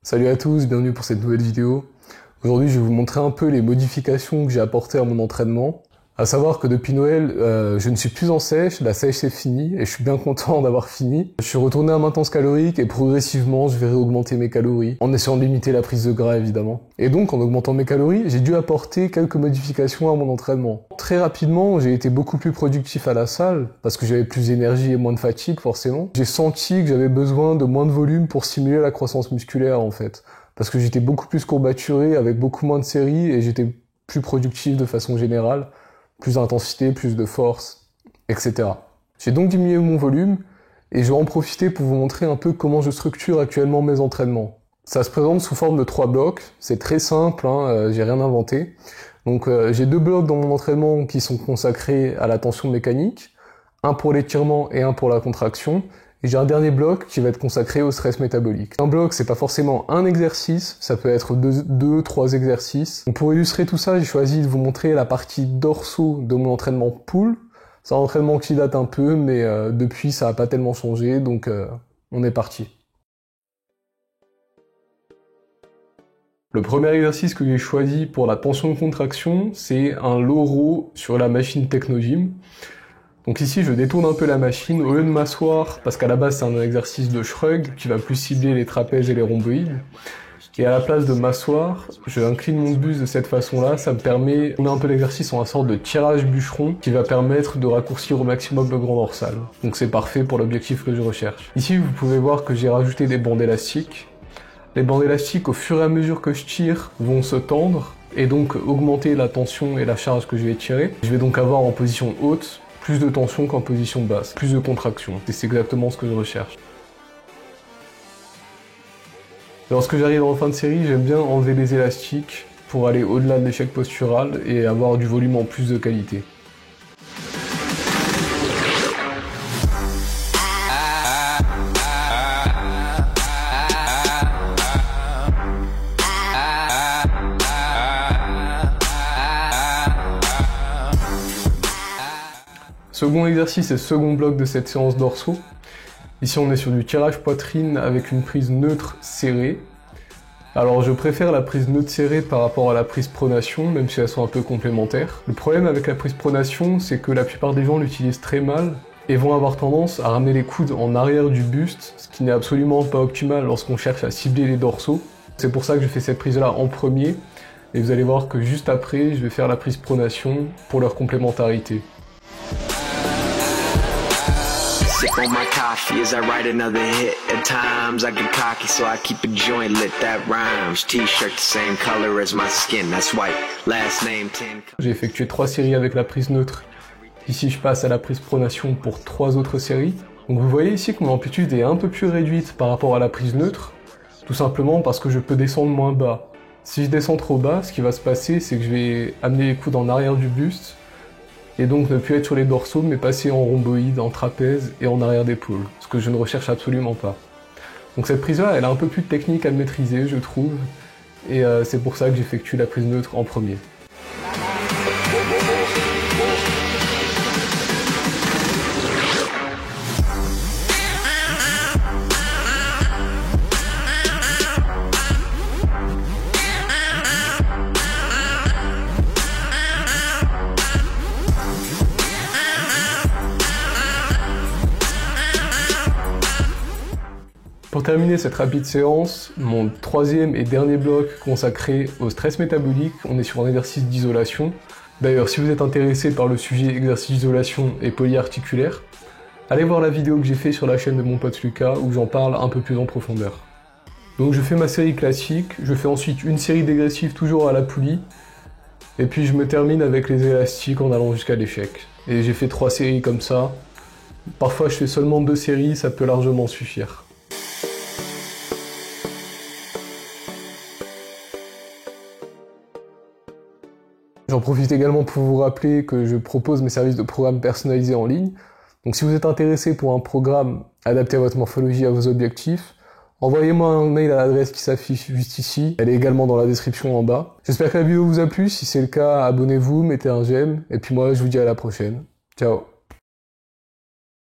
Salut à tous, bienvenue pour cette nouvelle vidéo. Aujourd'hui, je vais vous montrer un peu les modifications que j'ai apportées à mon entraînement. À savoir que depuis Noël, je ne suis plus en sèche, la sèche c'est fini et je suis bien content d'avoir fini. Je suis retourné à maintenance calorique et progressivement, je vais réaugmenter mes calories en essayant de limiter la prise de gras évidemment. Et donc, en augmentant mes calories, j'ai dû apporter quelques modifications à mon entraînement. Très rapidement, j'ai été beaucoup plus productif à la salle parce que j'avais plus d'énergie et moins de fatigue forcément. J'ai senti que j'avais besoin de moins de volume pour stimuler la croissance musculaire en fait. Parce que j'étais beaucoup plus courbaturé avec beaucoup moins de séries et j'étais plus productif de façon générale. Plus d'intensité, plus de force, etc. J'ai donc diminué mon volume et je vais en profiter pour vous montrer un peu comment je structure actuellement mes entraînements. Ça se présente sous forme de 3 blocs, c'est très simple, j'ai rien inventé. Donc j'ai 2 blocs dans mon entraînement qui sont consacrés à la tension mécanique, un pour l'étirement et un pour la contraction. Et j'ai un dernier bloc qui va être consacré au stress métabolique. Un bloc, c'est pas forcément un exercice, ça peut être 2-3 exercices. Donc pour illustrer tout ça, j'ai choisi de vous montrer la partie dorsaux de mon entraînement pull. C'est un entraînement qui date un peu, mais depuis ça n'a pas tellement changé, donc on est parti. Le premier exercice que j'ai choisi pour la tension de contraction, c'est un low row sur la machine Technogym. Donc ici, je détourne un peu la machine, au lieu de m'asseoir, parce qu'à la base c'est un exercice de shrug qui va plus cibler les trapèzes et les rhomboïdes. Et à la place de m'asseoir, je incline mon buste de cette façon-là, ça me permet, on met un peu l'exercice en une sorte de tirage bûcheron qui va permettre de raccourcir au maximum le grand dorsal. Donc c'est parfait pour l'objectif que je recherche. Ici, vous pouvez voir que j'ai rajouté des bandes élastiques. Les bandes élastiques, au fur et à mesure que je tire, vont se tendre et donc augmenter la tension et la charge que je vais tirer. Je vais donc avoir en position haute plus de tension qu'en position basse, plus de contraction. Et c'est exactement ce que je recherche. Lorsque j'arrive en fin de série, j'aime bien enlever les élastiques pour aller au-delà de l'échec postural et avoir du volume en plus de qualité. Second exercice et second bloc de cette séance dorsaux. Ici on est sur du tirage poitrine avec une prise neutre serrée. Alors je préfère la prise neutre serrée par rapport à la prise pronation, même si elles sont un peu complémentaires. Le problème avec la prise pronation, c'est que la plupart des gens l'utilisent très mal et vont avoir tendance à ramener les coudes en arrière du buste, ce qui n'est absolument pas optimal lorsqu'on cherche à cibler les dorsaux. C'est pour ça que je fais cette prise-là en premier, et vous allez voir que juste après, je vais faire la prise pronation pour leur complémentarité. Sip on my coffee as I write another hit. At times I get cocky, so I keep a joint lit. That rhymes. T-shirt the same color as my skin. That's white. Last name 10. J'ai effectué 3 séries avec la prise neutre. Ici, je passe à la prise pronation pour 3 autres séries. Donc vous voyez ici que mon amplitude est un peu plus réduite par rapport à la prise neutre, tout simplement parce que je peux descendre moins bas. Si je descends trop bas, ce qui va se passer, c'est que je vais amener les coudes en arrière du buste, et donc ne plus être sur les dorsaux, mais passer en rhomboïde, en trapèze et en arrière d'épaule, ce que je ne recherche absolument pas. Donc cette prise-là, elle a un peu plus de technique à maîtriser, je trouve, et c'est pour ça que j'effectue la prise neutre en premier. Pour terminer cette rapide séance, mon troisième et dernier bloc consacré au stress métabolique, on est sur un exercice d'isolation. D'ailleurs, si vous êtes intéressé par le sujet exercice d'isolation et polyarticulaire, allez voir la vidéo que j'ai fait sur la chaîne de mon pote Lucas où j'en parle un peu plus en profondeur. Donc je fais ma série classique, je fais ensuite une série dégressive toujours à la poulie, et puis je me termine avec les élastiques en allant jusqu'à l'échec. Et j'ai fait 3 séries comme ça. Parfois je fais seulement 2 séries, ça peut largement suffire. J'en profite également pour vous rappeler que je propose mes services de programme personnalisés en ligne. Donc si vous êtes intéressé pour un programme adapté à votre morphologie et à vos objectifs, envoyez-moi un mail à l'adresse qui s'affiche juste ici. Elle est également dans la description en bas. J'espère que la vidéo vous a plu. Si c'est le cas, abonnez-vous, mettez un j'aime. Et puis moi, je vous dis à la prochaine. Ciao.